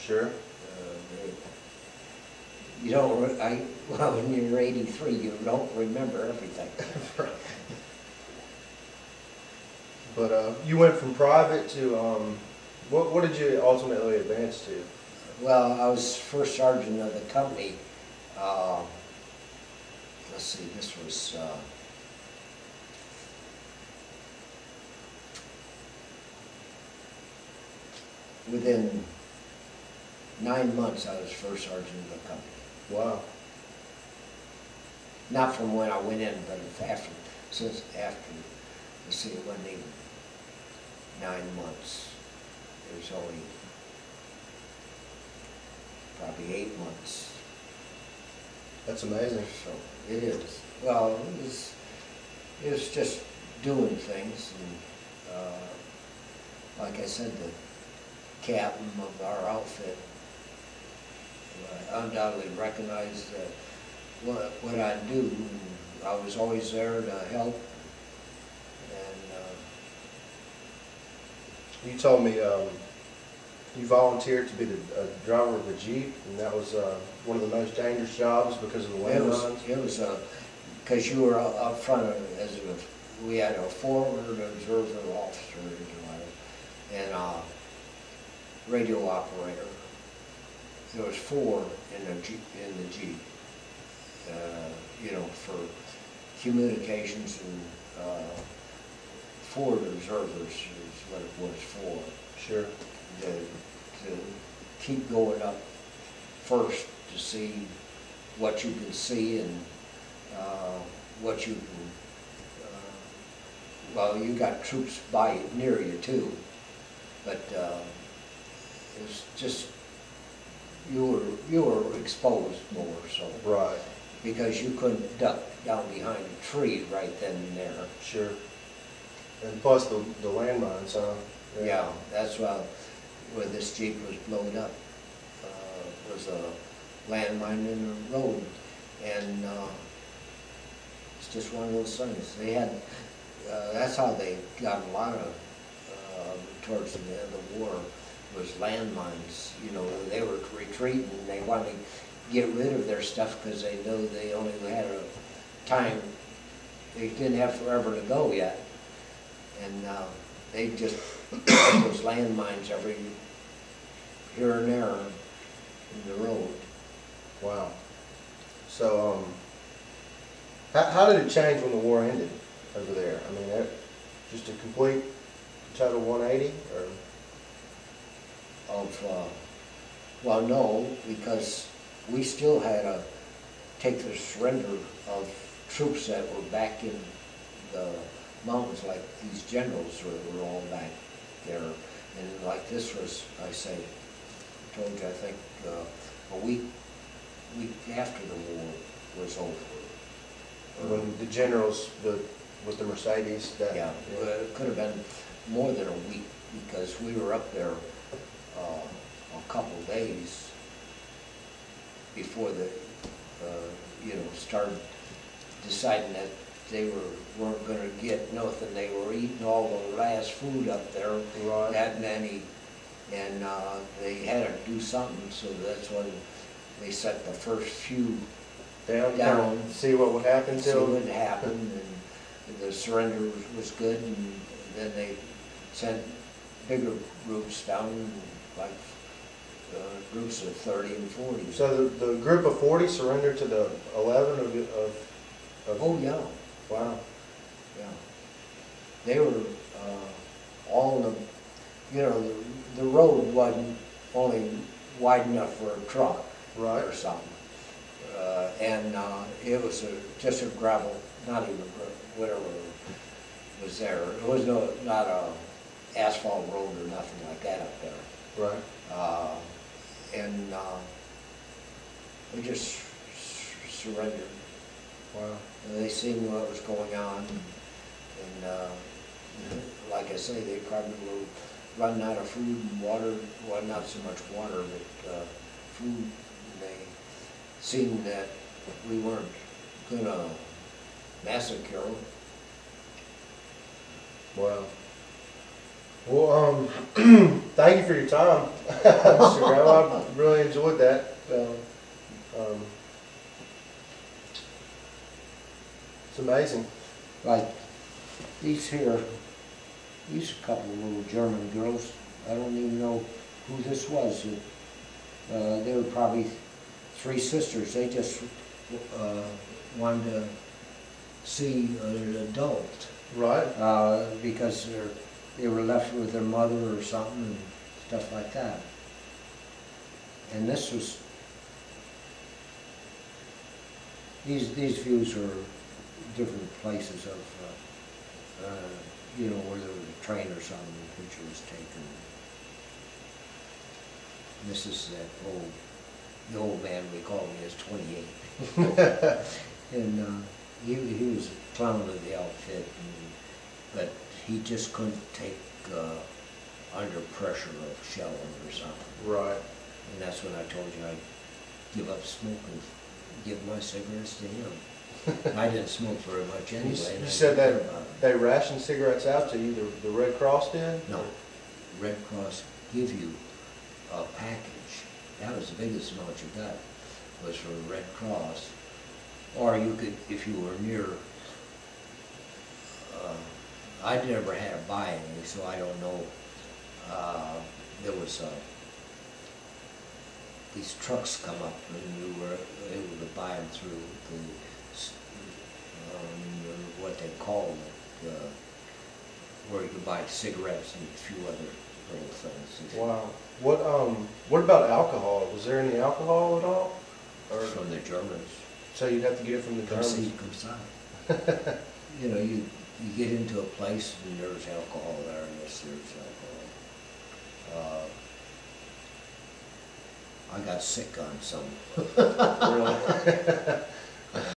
Sure. You don't, well, when you're 83, you don't remember everything. Right. But you went from private to, what did you ultimately advance to? Well, I was first sergeant of the company. Let's see, this was within 9 months. I was first sergeant of the company. Wow. Not from when I went in, but after, since after. Let's see, it wasn't even 9 months. It was only probably 8 months. That's amazing. So it is. Well, it was just doing things, and like I said, the captain of our outfit undoubtedly recognized what I do, and I was always there to help. And You told me you volunteered to be the driver of a Jeep, and that was one of the most dangerous jobs because of the landmines. it was because you were up front we had a forward observer officer and a radio operator. There was 4 in the Jeep, you know, for communications, and forward observers is what it was for. Sure. To keep going up first to see what you can see and what you can, well, you got troops near you too, but it's just, you were exposed more, so. Right. Because you couldn't duck down behind a tree right then and there. Sure. And plus the landmines, huh? Yeah, that's why where this Jeep was blown up, was a landmine in the road, and it's just one of those things. They had, that's how they got a lot of, towards the end of the war, was landmines. You know, they were retreating, and they wanted to get rid of their stuff because they know they only had a time, they didn't have forever to go yet, and they just put those landmines every here and there in the road. Wow. So, how did it change when the war ended over there? I mean, just a complete, total 180, or? Well, no, because we still had to take the surrender of troops that were back in the mountains, like these generals were all back there. And like this was, I told you, I think, a week after the war was over. When the generals, with the Mercedes, yeah, it could have been more than a week, because we were up there a couple days before the, you know, started deciding that they weren't going to get nothing. They were eating all the last food up there, right. That many, and they had to do something. So that's when they set the first few down, see what would happen to them. See what would happen, and the surrender was good, and then they sent bigger groups down, like groups of 30 and 40. So the group of 40 surrendered to the 11 of oh yeah. Wow. Yeah. They were all in the, you know, the road wasn't only wide enough for a truck, right, or something. And it was just a gravel, not even whatever was there. It was not a asphalt road or nothing like that up there. Right. And we just surrendered. Wow. And they seen what was going on, and like I say, they probably were running out of food and water. Well, not so much water, but food. And they seen that we weren't gonna massacre them. Wow. Well, thank you for your time, Mr. Graham. I really enjoyed that. Um, it's amazing. Like, these here, these couple of little German girls, I don't even know who this was. They were probably three sisters. They just wanted to see an adult Right? because they were left with their mother or something and stuff like that. And this was, these views are different places of, you know, where there was a train or something, the picture was taken. This is that old, the old man we call him is 28. And he was a clown of the outfit, but he just couldn't take under pressure of shelling or something. Right. And that's when I told you I'd give up smoking, give my cigarettes to him. I didn't smoke very much anyway. You said that they rationed cigarettes out to you, the Red Cross did? No, Red Cross give you a package. That was the biggest amount you got, was from the Red Cross. Or you could, if you were near, I never had to buy any, so I don't know. There was these trucks come up and you were able to buy them through the, what they call it, where you could buy cigarettes and a few other little things. Wow. What about alcohol? Was there any alcohol at all? Or From the Germans. so you'd have to get it from the Come see, Germans? come sign. You know, you get into a place and there's alcohol there, and yes, there's alcohol. I got sick on some. Really?